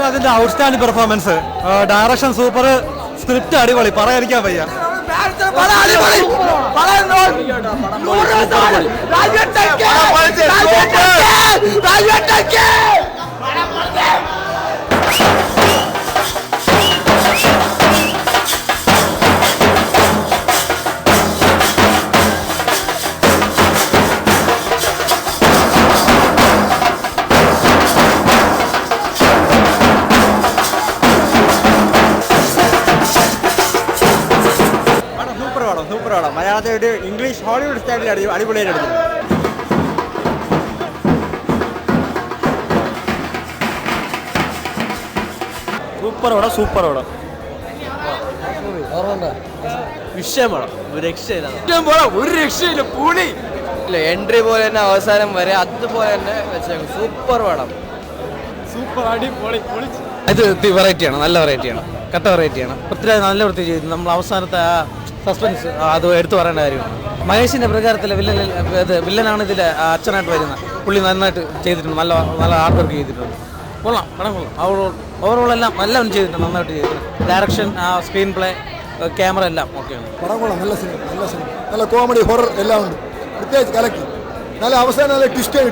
അതിന്റെ outstanding performance, direction super, script അടിപൊളി, പറയാതിരിക്കാൻ വയ്യ. സൂപ്പർ പടം. മലയാളത്തെ ഒരു ഇംഗ്ലീഷ് ഹോളിവുഡ് സ്റ്റൈലിൽ അടിപൊളിയായിട്ട് എടുത്തു. സൂപ്പർ പടം. വിഷയമാണ്, ഒരു രക്ഷയില്ല പൂളി. എൻട്രി പോലെ തന്നെ അവസാനം വരെ അതുപോലെ തന്നെ വെച്ചേക്കും. സൂപ്പർ പടം, സൂപ്പർ അടിപൊളി. ഇത് വെറൈറ്റിയാണ്, നല്ല വെറൈറ്റിയാണ്, കട്ട വെറൈറ്റിയാണ്. പൃഥ്വിരാജ് നല്ല വൃത്തി ചെയ്തു. നമ്മൾ അവസാനത്തെ ആ സസ്പെൻസ് അത് എടുത്തു പറയേണ്ട കാര്യമാണ്. മഹേഷിൻ്റെ പ്രചാരത്തിലെ വില്ലനാണ് ഇതിൽ അച്ഛനായിട്ട് വരുന്നത്. പുള്ളി നന്നായിട്ട് ചെയ്തിട്ടുണ്ട്, നല്ല ഹാർഡ് വർക്ക് ചെയ്തിട്ടുണ്ട്. കൊള്ളാം, പടം കൊള്ളാം. ഓവറോൾ എല്ലാം ചെയ്തിട്ടുണ്ട്, നന്നായിട്ട് ചെയ്തിട്ടുണ്ട്. ഡയറക്ഷൻ, സ്ക്രീൻ പ്ലേ, ക്യാമറ എല്ലാം ഓക്കെയാണ്. പടം കൊള്ളാം, നല്ല സിനിമ, നല്ല കോമഡി, ഹൊറർ എല്ലാം ഉണ്ട്. പ്രത്യേകിച്ച് കലക്കി നല്ല അവസാനം നല്ല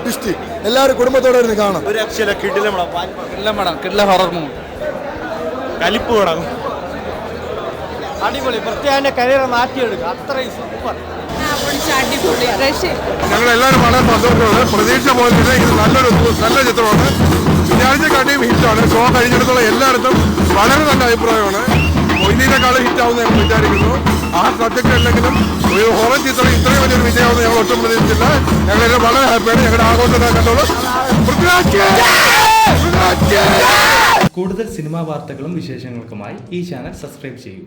ട്വിസ്റ്റ്. എല്ലാവരും കുടുംബത്തോടെ ഇരുന്ന് കാണാം. ഒരു രക്ഷയില്ല, കിടിലം ഹൊറർ മൂവി, കലിപ്പ് പടം അടിപൊളി. പ്രത്യേക കരിയർ മാറ്റിയെടുക്കുക, അത്രയും സൂപ്പർ. ഞങ്ങളെല്ലാവരും വളരെ സന്തോഷമാണ്. പ്രതീക്ഷ പോലെ ഇത് നല്ല ചിത്രമാണ്. വിചാരിച്ചക്കാട്ടിയും ഹിറ്റാണ്. ഷോ കഴിഞ്ഞിടത്തോളം എല്ലായിടത്തും വളരെ നല്ല അഭിപ്രായമാണ്. മൊയ്തീനെക്കാളും ഹിറ്റാവുമെന്ന് ഞങ്ങൾ വിചാരിക്കുന്നു. ആ സബ്ജക്റ്റ് അല്ലെങ്കിലും ഒരു ഹൊറർ ചിത്രം ഇത്രയും വലിയൊരു വിജയമാണെന്ന് ഞങ്ങൾ ഒട്ടും പ്രതീക്ഷിച്ചില്ല. ഞങ്ങളെല്ലാം വളരെ ഹാപ്പിയാണ്. ഞങ്ങളുടെ ആഘോഷം കണ്ടോളൂ. കൂടുതൽ സിനിമാ വാർത്തകളും വിശേഷങ്ങൾക്കുമായി ഈ ചാനൽ സബ്സ്ക്രൈബ് ചെയ്യൂ.